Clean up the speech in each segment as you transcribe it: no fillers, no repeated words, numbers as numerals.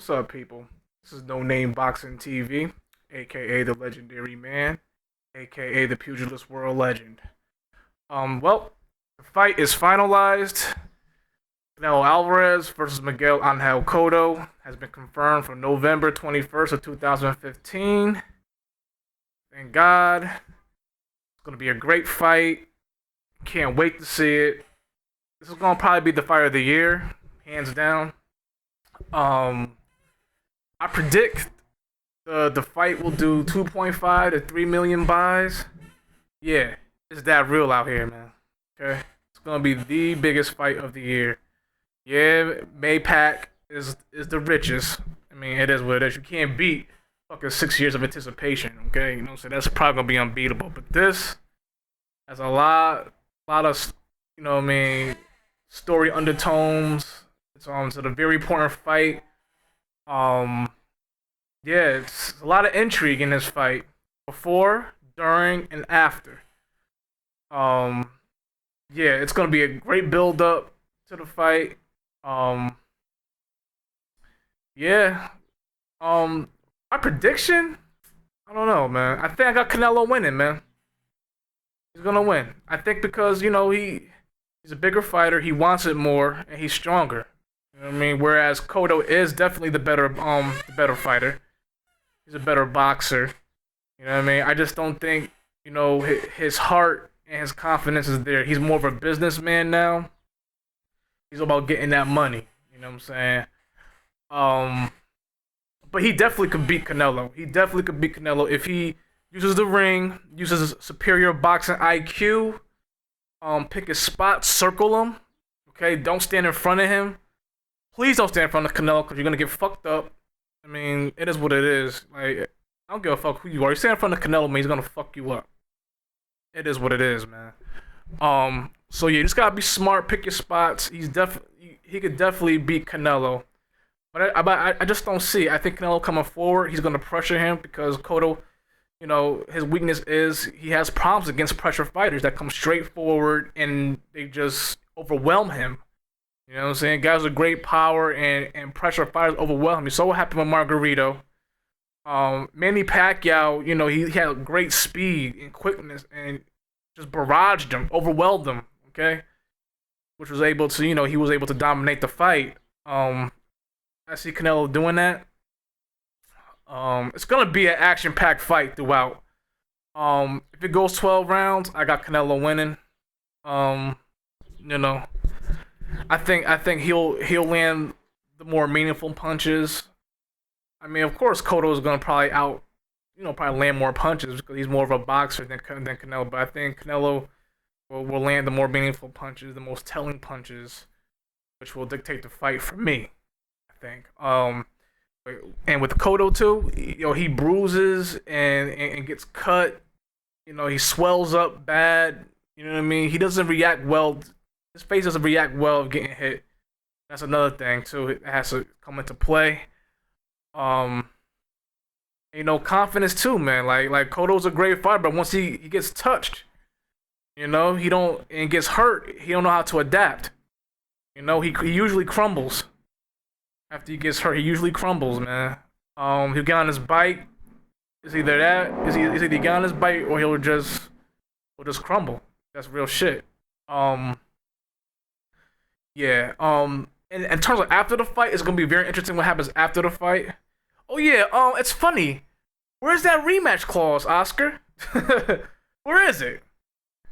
What's up, people? This is No Name Boxing TV, aka the Legendary Man, aka the Pugilist World Legend. Well, the fight is finalized. Canelo Alvarez versus Miguel Cotto has been confirmed for November 21st of 2015. Thank God. It's gonna be a great fight. Can't wait to see it. This is gonna probably be the fight of the year, hands down. Um, I predict the fight will do 2.5 to 3 million buys. Yeah, it's that real out here, man. Okay, it's gonna be the biggest fight of the year. Yeah, Maypac is the richest. I mean, it is what it is. You can't beat fucking 6 years of anticipation. Okay, you know what I'm saying? That's probably gonna be unbeatable. But this has a lot of what I mean, story undertones. It's a very important fight. Um, yeah, it's a lot of intrigue in this fight, before, during, and after. Um, yeah, it's gonna be a great build up to the fight. Um, yeah. My prediction, I don't know, man. I think I got Canelo winning, man. He's gonna win. I think because he's a bigger fighter. He wants it more, and he's stronger. You know what I mean? Whereas Cotto is definitely the better fighter. He's a better boxer. You know what I mean? I just don't think his heart and his confidence is there. He's more of a businessman now. He's about getting that money. You know what I'm saying? But he definitely could beat Canelo. He definitely could beat Canelo if he uses the ring, uses superior boxing IQ. Pick his spot, circle him. Okay, don't stand in front of him. Please don't stand in front of Canelo because you're gonna get fucked up. I mean, it is what it is. Like, I don't give a fuck who you are. You stand in front of Canelo, man, he's gonna fuck you up. It is what it is, man. So yeah, you just gotta be smart. Pick your spots. He could definitely beat Canelo, but I just don't see. I think Canelo coming forward, he's gonna pressure him because Cotto, his weakness is he has problems against pressure fighters that come straight forward and they just overwhelm him. You know what I'm saying? Guys with great power and pressure fighters overwhelm him. You saw what happened with Margarito. Manny Pacquiao, he had great speed and quickness and just barraged him, overwhelmed him. Okay, which was able to, he was able to dominate the fight. I see Canelo doing that. It's gonna be an action-packed fight throughout. If it goes 12 rounds, I got Canelo winning. You know, I think he'll land the more meaningful punches. I mean, of course, Cotto is gonna probably land more punches because he's more of a boxer than Canelo. But I think Canelo will land the more meaningful punches, the most telling punches, which will dictate the fight for me. I think. And with Cotto too, he bruises and gets cut. He swells up bad. You know what I mean? He doesn't react well. His face doesn't react well of getting hit. That's another thing too. It has to come into play. Confidence too, man. Like Cotto's a great fighter, but once he gets touched, he don't and gets hurt, he don't know how to adapt. He usually crumbles. After he gets hurt, he usually crumbles, man. He'll get on his bike. Is either that, is either he get on his bike or he'll just crumble. That's real shit. Yeah. In terms of after the fight, it's gonna be very interesting what happens after the fight. Oh yeah. It's funny. Where's that rematch clause, Oscar? Where is it?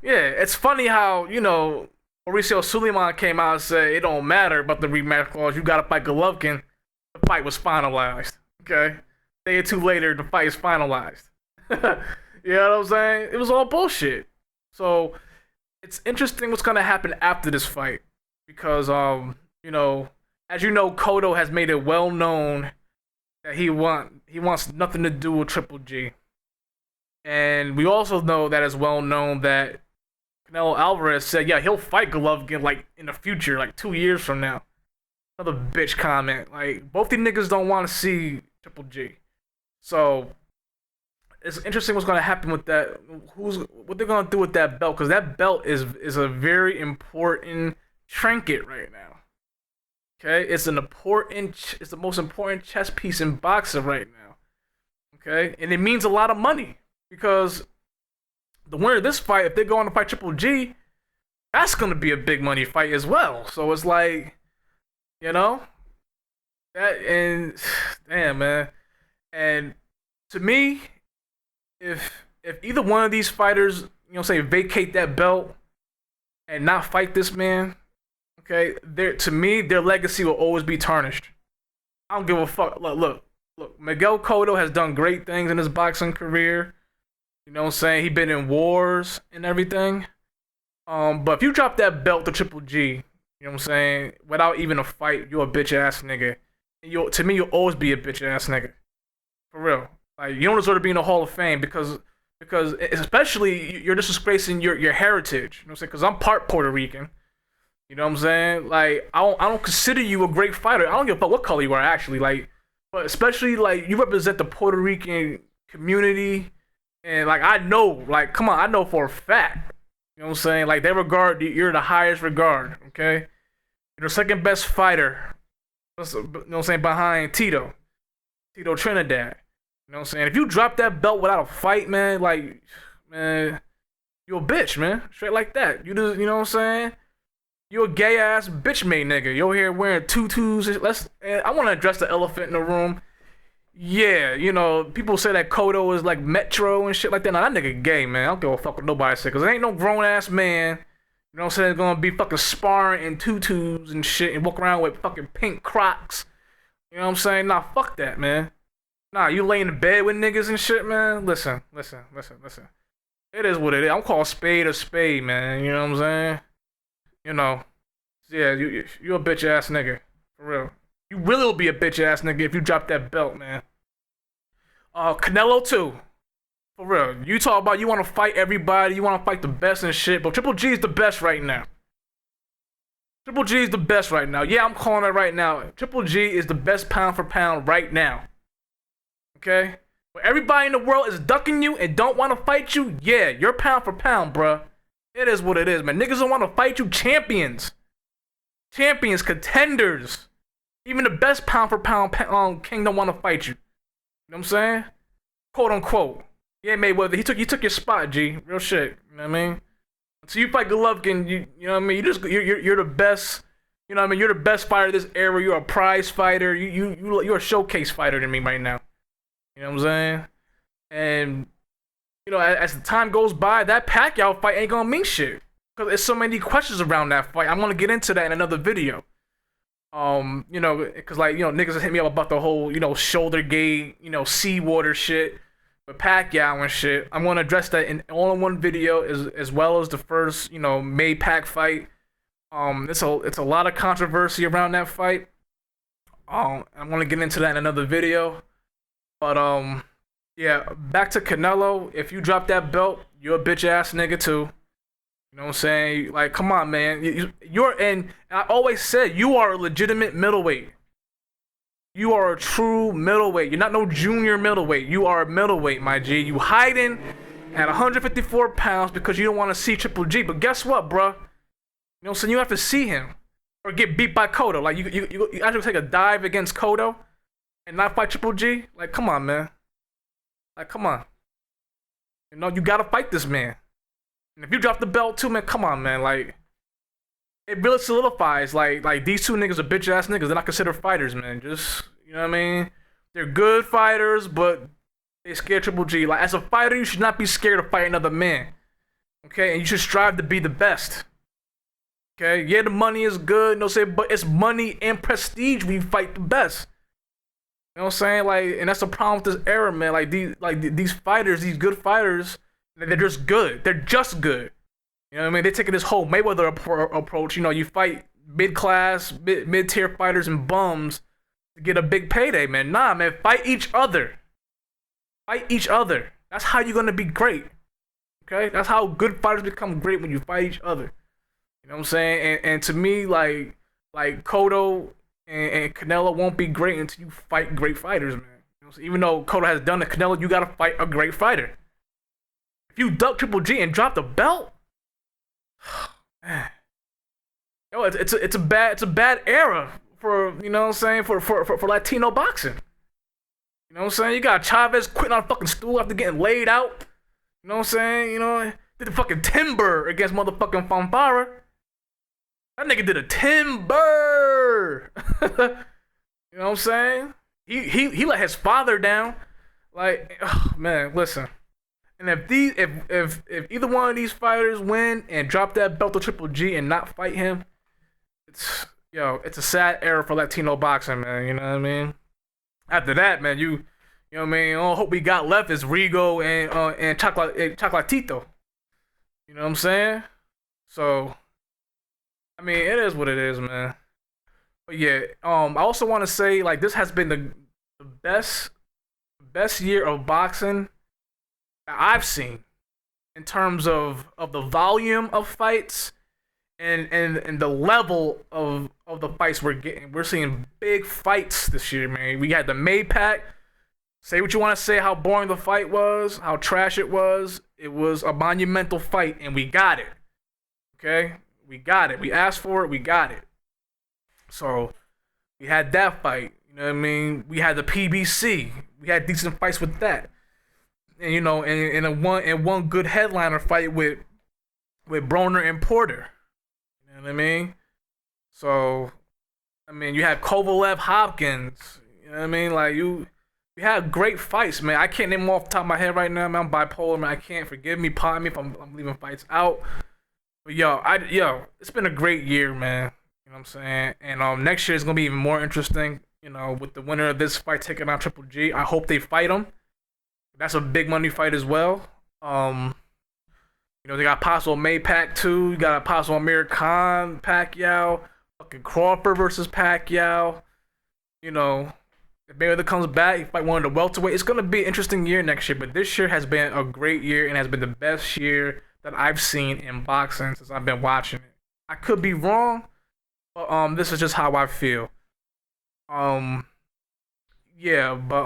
Yeah, it's funny how Mauricio Suleiman came out and said it don't matter about the rematch clause. You gotta fight Golovkin. The fight was finalized. Okay, a day or two later, the fight is finalized. You know what I'm saying? It was all bullshit. So it's interesting what's gonna happen after this fight because as you know, Cotto has made it well known that he wants nothing to do with Triple G, and we also know that it's well known that Canelo Alvarez said, yeah, he'll fight Golovkin like in the future, like 2 years from now. Another bitch comment. Like, both these niggas don't want to see Triple G. So it's interesting what's gonna happen with that. What they're gonna do with that belt, because that belt is a very important trinket right now. Okay, it's the most important chess piece in boxing right now. Okay, and it means a lot of money because the winner of this fight, if they go on to fight Triple G, that's gonna be a big money fight as well. So it's like, you know, that and damn man. And to me, if either one of these fighters, say vacate that belt and not fight this man, okay, to me their legacy will always be tarnished. I don't give a fuck. Look. Miguel Cotto has done great things in his boxing career. You know what I'm saying? He's been in wars and everything. But if you drop that belt to Triple G, you know what I'm saying, without even a fight, you're a bitch ass nigga. To me, you'll always be a bitch ass nigga. For real. Like, you don't deserve to be in the Hall of Fame because especially you're disgracing your heritage. You know what I'm saying? Because I'm part Puerto Rican. You know what I'm saying? Like, I don't consider you a great fighter. I don't give a fuck what color you are actually. Like, but especially like you represent the Puerto Rican community, and like I know, like come on, I know for a fact. You know what I'm saying? Like they regard you're the highest regard. Okay, you're the second best fighter. You know what I'm saying? Behind Tito Trinidad. You know what I'm saying? If you drop that belt without a fight, man, like, man, you're a bitch, man. Straight like that. You know what I'm saying? You're a gay ass bitch made nigga. You're here wearing tutus. I want to address the elephant in the room. Yeah, people say that Cotto is like Metro and shit like that. Nah, that nigga gay, man. I don't give a fuck what nobody say. Because there ain't no grown ass man, you know what I'm saying, gonna be fucking sparring in tutus and shit and walk around with fucking pink Crocs. You know what I'm saying? Nah, fuck that, man. Nah, you lay in bed with niggas and shit, man. Listen. It is what it is. I'm calling a spade, man. You know what I'm saying? Yeah, you a bitch ass nigga. For real. You really will be a bitch ass nigga if you drop that belt, man. Canelo too. For real. You talk about you want to fight everybody, you want to fight the best and shit, but Triple G is the best right now. Triple G is the best right now. Yeah, I'm calling it right now. Triple G is the best pound for pound right now. Okay? When everybody in the world is ducking you and don't want to fight you, yeah, you're pound for pound, bruh. It is what it is, man. Niggas don't want to fight you. Champions, contenders. Even the best pound for pound king don't want to fight you. You know what I'm saying? Quote unquote. Yeah, Mayweather, he took your spot, G. Real shit. You know what I mean? So you fight Golovkin, you know what I mean? You're the best. You know what I mean? You're the best fighter of this era. You're a prize fighter. You're a showcase fighter to me right now. You know what I'm saying? And as the time goes by, that Pacquiao fight ain't gonna mean shit because there's so many questions around that fight. I'm gonna get into that in another video. Because niggas hit me up about the whole shoulder gate, seawater shit with Pacquiao and shit. I'm gonna address that in all in one video as well as the first May Pac fight. It's a lot of controversy around that fight. I'm gonna get into that in another video. But yeah, back to Canelo. If you drop that belt, you're a bitch ass nigga too. You know what I'm saying? Like, come on, man. And I always said you are a legitimate middleweight. You are a true middleweight. You're not no junior middleweight. You are a middleweight, my G. You hiding at 154 pounds because you don't want to see Triple G. But guess what, bruh? You know what I'm saying? You have to see him or get beat by Cotto. Like, you actually take a dive against Cotto and not fight Triple G? Like, come on, man. Like, come on. You gotta fight this man. And if you drop the belt too, man, come on, man. Like, it really solidifies, like these two niggas are bitch ass niggas. They're not considered fighters, man. Just, you know what I mean? They're good fighters, but they scared Triple G. Like, as a fighter, you should not be scared to fight another man. Okay? And you should strive to be the best. Okay? Yeah, the money is good, but it's money and prestige when you fight the best. You know what I'm saying? Like, and that's the problem with this era, man. These fighters, these good fighters, they're just good. They're just good. You know what I mean? They're taking this whole Mayweather approach. You fight mid-class, mid-tier fighters and bums to get a big payday, man. Nah, man. Fight each other. Fight each other. That's how you're gonna be great. Okay? That's how good fighters become great, when you fight each other. You know what I'm saying? And to me, like Cotto and Canelo won't be great until you fight great fighters, man. So even though Cotto has done it, Canelo, you gotta fight a great fighter. If you duck Triple G and drop the belt, man, it's a bad era for you know what I'm saying, for Latino boxing. You know what I'm saying? You got Chavez quitting on a fucking stool after getting laid out. You know what I'm saying? You know, did the fucking timber against motherfucking Fanfara. That nigga did a timber. You know what I'm saying? He let his father down. Like, oh, man, listen. And if either one of these fighters win and drop that belt to Triple G and not fight him, it's a sad era for Latino boxing, man. You know what I mean? After that, man, you know what I mean? All hope we got left is Rigo and Chocolatito. You know what I'm saying? So, I mean, it is what it is, man. But yeah, I also want to say, like, this has been the best year of boxing that I've seen in terms of the volume of fights and the level of the fights we're getting. We're seeing big fights this year, man. We had the Maypac. Say what you want to say, how boring the fight was, how trash it was. It was a monumental fight, and we got it. Okay? We got it. We asked for it. We got it. So, we had that fight. You know what I mean? We had the PBC. We had decent fights with that. And, you know, and one good headliner fight with Broner and Porter. You know what I mean? So, I mean, you had Kovalev Hopkins. You know what I mean? Like, we had great fights, man. I can't name them off the top of my head right now, man. I'm bipolar, man. I can't. Forgive me. Pardon me if I'm leaving fights out. But, it's been a great year, man. You know what I'm saying? And next year is going to be even more interesting, you know, with the winner of this fight taking on Triple G. I hope they fight him. That's a big money fight as well. You know, they got possible Maypac too. You got a possible Amir Khan, Pacquiao, fucking Crawford versus Pacquiao. You know, if Mayweather comes back, he fight one of the welterweight. It's gonna be an interesting year next year. But this year has been a great year and has been the best year that I've seen in boxing since I've been watching it. I could be wrong, but this is just how I feel. Yeah, but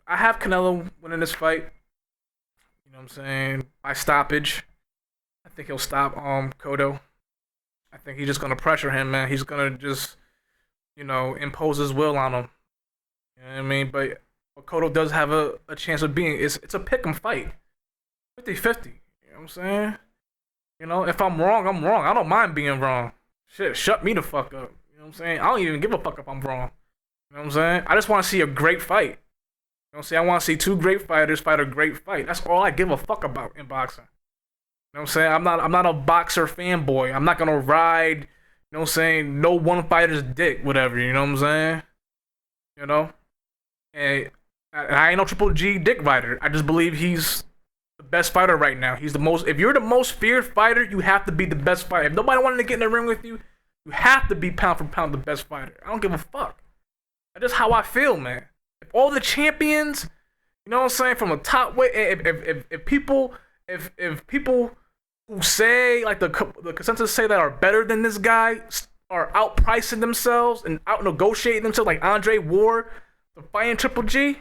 I have Canelo winning this fight. You know what I'm saying? By stoppage. I think he'll stop Cotto. I think he's just gonna pressure him, man. He's gonna just, you know, impose his will on him. You know what I mean? But Cotto does have a chance of being it's a pick'em fight. 50-50. You know what I'm saying? You know, if I'm wrong, I'm wrong. I don't mind being wrong. Shit, shut me the fuck up. You know what I'm saying? I don't even give a fuck if I'm wrong. You know what I'm saying? I just want to see a great fight. You know what I'm saying? I want to see two great fighters fight a great fight. That's all I give a fuck about in boxing. You know what I'm saying? I'm not a boxer fanboy. I'm not gonna ride, you know what I'm saying, no one fighter's dick, whatever, you know what I'm saying? You know? And I ain't no Triple G dick rider. I just believe he's the best fighter right now. He's the most, if you're the most feared fighter, you have to be the best fighter. If nobody wanted to get in the ring with you, you have to be pound for pound the best fighter. I don't give a fuck. That's just how I feel, man. If all the champions, you know what I'm saying, from the top way, if people who say, like the consensus say that are better than this guy are outpricing themselves and out negotiating themselves, like Andre Ward, the fighting Triple G,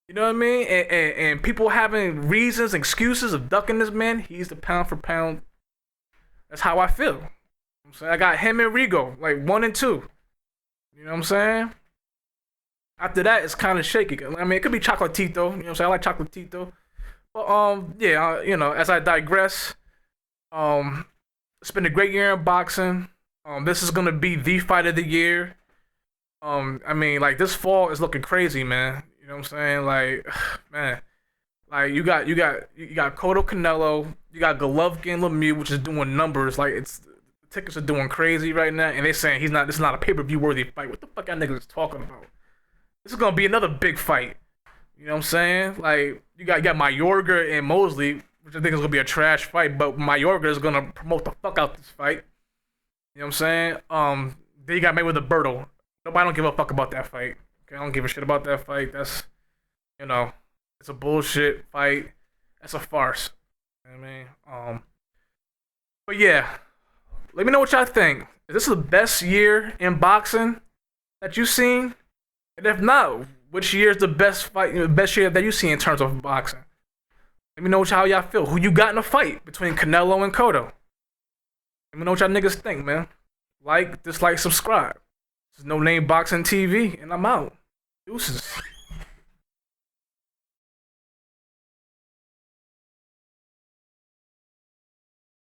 you know what I mean? And people having reasons, excuses of ducking this man, he's the pound for pound. That's how I feel. I'm saying I got him and Rigo, like 1 and 2. You know what I'm saying? After that, it's kind of shaky. I mean, it could be Chocolatito. You know what I'm saying? I like Chocolatito. But, you know, as I digress, it's been a great year in boxing. This is going to be the fight of the year. I mean, like, this fall is looking crazy, man. You know what I'm saying? Like, man. Like, you got Cotto Canelo. You got Golovkin Lemieux, which is doing numbers. Like, the tickets are doing crazy right now. And they saying this is not a pay-per-view worthy fight. What the fuck y'all niggas talking about? This is gonna be another big fight. You know what I'm saying? Like, you got Mayorga and Mosley, which I think is gonna be a trash fight, but Mayorga is gonna promote the fuck out this fight. You know what I'm saying? Then you got Mayweather Berto. Nobody don't give a fuck about that fight. Okay, I don't give a shit about that fight. That's, you know, it's a bullshit fight. That's a farce. You know what I mean? But yeah, let me know what y'all think. Is this the best year in boxing that you've seen? And if not, which year is the best fight, the best year that you see in terms of boxing? Let me know how y'all feel. Who you got in a fight between Canelo and Cotto? Let me know what y'all niggas think, man. Like, dislike, subscribe. This is No Name Boxing TV, and I'm out. Deuces.